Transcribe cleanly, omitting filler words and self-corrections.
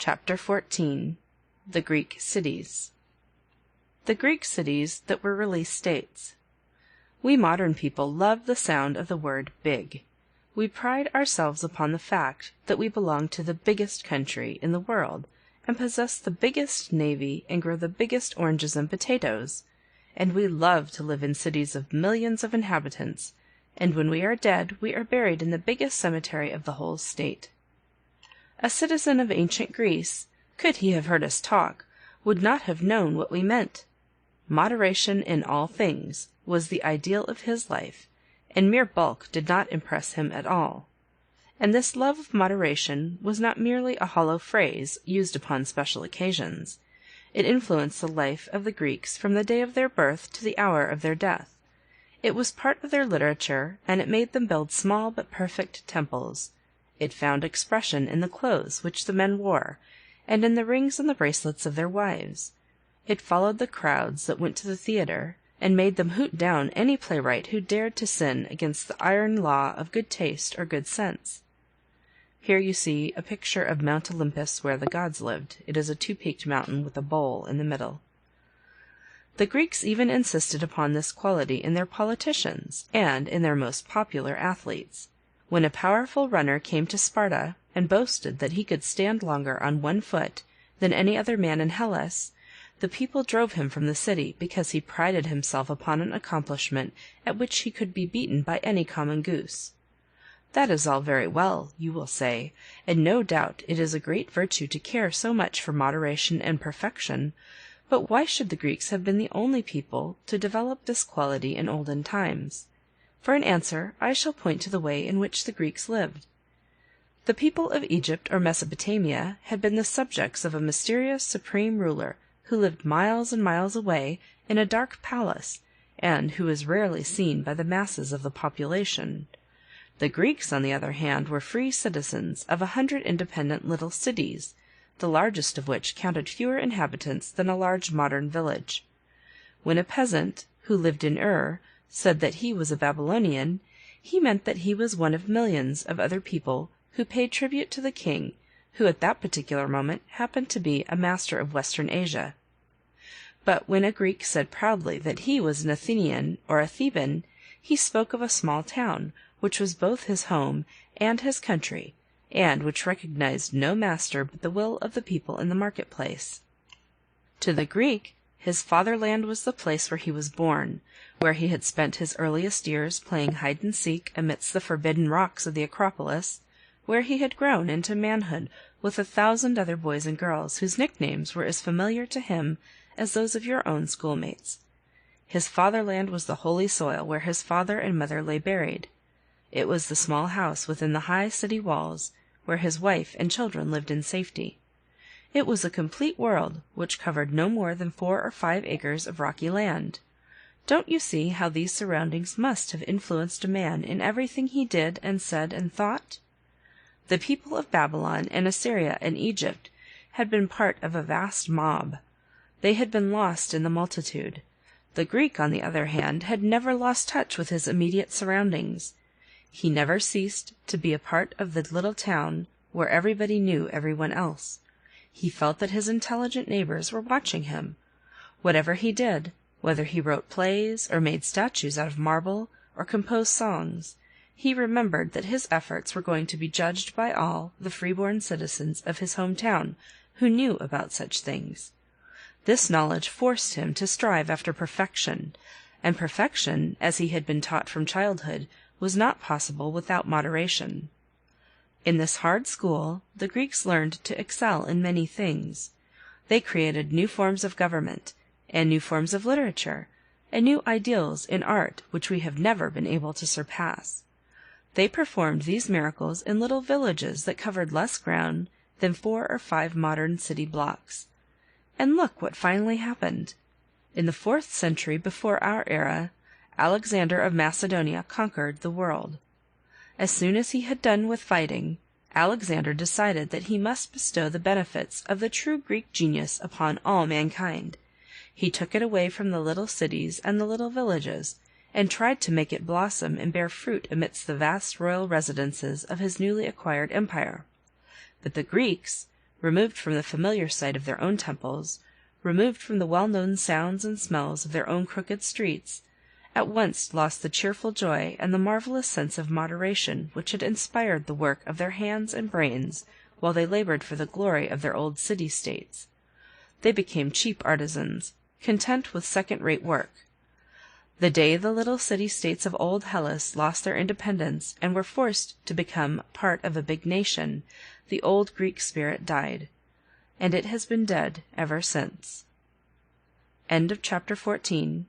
Chapter 14. The Greek Cities. The Greek cities that were really states. We modern people love the sound of the word big. We pride ourselves upon the fact that we belong to the biggest country in the world, and possess the biggest navy, and grow the biggest oranges and potatoes. And we love to live in cities of millions of inhabitants, and when we are dead we are buried in the biggest cemetery of the whole state. A citizen of ancient Greece, could he have heard us talk, would not have known what we meant. Moderation in all things was the ideal of his life, and mere bulk did not impress him at all. And this love of moderation was not merely a hollow phrase used upon special occasions. It influenced the life of the Greeks from the day of their birth to the hour of their death. It was part of their literature, and it made them build small but perfect temples. It found expression in the clothes which the men wore, and in the rings and the bracelets of their wives. It followed the crowds that went to the theatre, and made them hoot down any playwright who dared to sin against the iron law of good taste or good sense. Here you see a picture of Mount Olympus where the gods lived. It is a two-peaked mountain with a bowl in the middle. The Greeks even insisted upon this quality in their politicians, and in their most popular athletes. When a powerful runner came to Sparta, and boasted that he could stand longer on one foot than any other man in Hellas, the people drove him from the city because he prided himself upon an accomplishment at which he could be beaten by any common goose. That is all very well, you will say, and no doubt it is a great virtue to care so much for moderation and perfection, but why should the Greeks have been the only people to develop this quality in olden times? For an answer I shall point to the way in which the Greeks lived. The people of Egypt or Mesopotamia had been the subjects of a mysterious supreme ruler who lived miles and miles away in a dark palace, and who was rarely seen by the masses of the population. The Greeks, on the other hand, were free citizens of 100 independent little cities, the largest of which counted fewer inhabitants than a large modern village. When a peasant, who lived in Ur, said that he was a Babylonian, he meant that he was one of millions of other people who paid tribute to the king, who at that particular moment happened to be a master of Western Asia. But when a Greek said proudly that he was an Athenian or a Theban, he spoke of a small town, which was both his home and his country, and which recognized no master but the will of the people in the marketplace. To the Greek, his fatherland was the place where he was born, where he had spent his earliest years playing hide-and-seek amidst the forbidden rocks of the Acropolis, where he had grown into manhood with 1,000 other boys and girls whose nicknames were as familiar to him as those of your own schoolmates. His fatherland was the holy soil where his father and mother lay buried. It was the small house within the high city walls where his wife and children lived in safety. It was a complete world which covered no more than 4 or 5 acres of rocky land. Don't you see how these surroundings must have influenced a man in everything he did and said and thought? The people of Babylon and Assyria and Egypt had been part of a vast mob. They had been lost in the multitude. The Greek, on the other hand, had never lost touch with his immediate surroundings. He never ceased to be a part of the little town where everybody knew everyone else. He felt that his intelligent neighbors were watching him. Whatever he did, whether he wrote plays, or made statues out of marble, or composed songs, he remembered that his efforts were going to be judged by all the free-born citizens of his home-town who knew about such things. This knowledge forced him to strive after perfection, and perfection, as he had been taught from childhood, was not possible without moderation. In this hard school, the Greeks learned to excel in many things. They created new forms of government, and new forms of literature, and new ideals in art which we have never been able to surpass. They performed these miracles in little villages that covered less ground than 4 or 5 modern city blocks. And look what finally happened. In the 4th century before our era, Alexander of Macedonia conquered the world. As soon as he had done with fighting, Alexander decided that he must bestow the benefits of the true Greek genius upon all mankind. He took it away from the little cities and the little villages, and tried to make it blossom and bear fruit amidst the vast royal residences of his newly acquired empire. But the Greeks, removed from the familiar sight of their own temples, removed from the well-known sounds and smells of their own crooked streets, at once lost the cheerful joy and the marvelous sense of moderation which had inspired the work of their hands and brains while they labored for the glory of their old city-states. They became cheap artisans, content with second-rate work. The day the little city-states of old Hellas lost their independence and were forced to become part of a big nation, the old Greek spirit died, and it has been dead ever since. End of chapter 14.